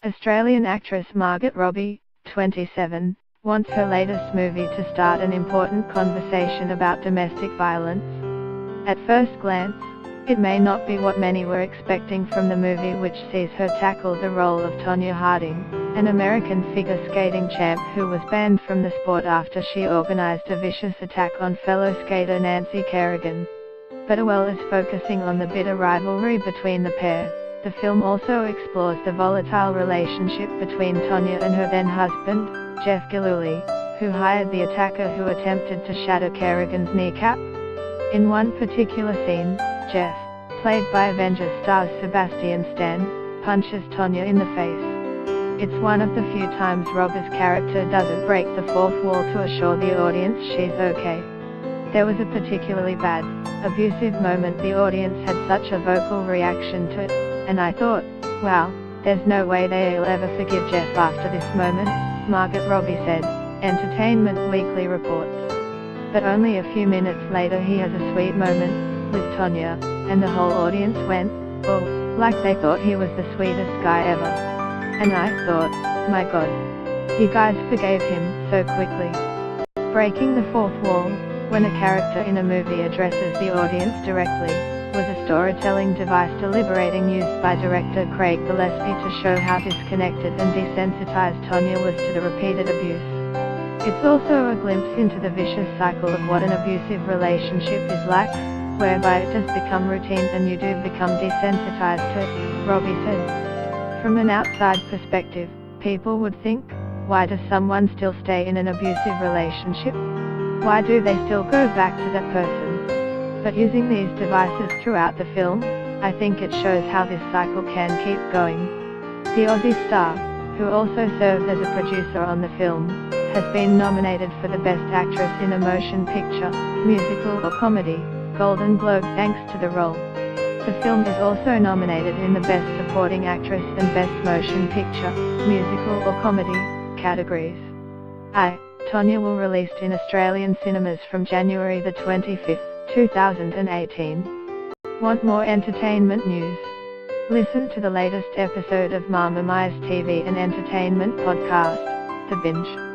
Australian actress Margot Robbie, 27, wants her latest movie to start an important conversation about domestic violence. At first glance, it may not be what many were expecting from the movie, which sees her tackle the role of Tonya Harding, an American figure skating champ who was banned from the sport after she organized a vicious attack on fellow skater Nancy Kerrigan. But as well as focusing on the bitter rivalry between the pair, the film also explores the volatile relationship between Tonya and her then-husband, Jeff Gillooly, who hired the attacker who attempted to shatter Kerrigan's kneecap. In one particular scene, Jeff, played by Avengers star Sebastian Stan, punches Tonya in the face. It's one of the few times Robbie's character doesn't break the fourth wall to assure the audience she's okay. There was a particularly bad, abusive moment the audience had such a vocal reaction to, and I thought, wow, there's no way they'll ever forgive Jeff after this moment, Margot Robbie said, Entertainment Weekly reports. But only a few minutes later he has a sweet moment with Tonya, and the whole audience went, oh, like they thought he was the sweetest guy ever. And I thought, my god, you guys forgave him so quickly. Breaking the fourth wall, when a character in a movie addresses the audience directly, was a storytelling device deliberating used by director Craig Gillespie to show how disconnected and desensitized Tonya was to the repeated abuse. It's also a glimpse into the vicious cycle of what an abusive relationship is like, whereby it does become routine and you do become desensitized to it, Robbie said. From an outside perspective, people would think, why does someone still stay in an abusive relationship? Why do they still go back to that person? But using these devices throughout the film, I think it shows how this cycle can keep going. The Aussie star, who also served as a producer on the film, has been nominated for the Best Actress in a Motion Picture, Musical or Comedy, Golden Globe thanks to the role. The film is also nominated in the Best Supporting Actress and Best Motion Picture, Musical or Comedy, categories. Tonya will released in Australian cinemas from January the 25th, 2018. Want more entertainment news? Listen to the latest episode of Mama Mia's TV and Entertainment Podcast, The Binge.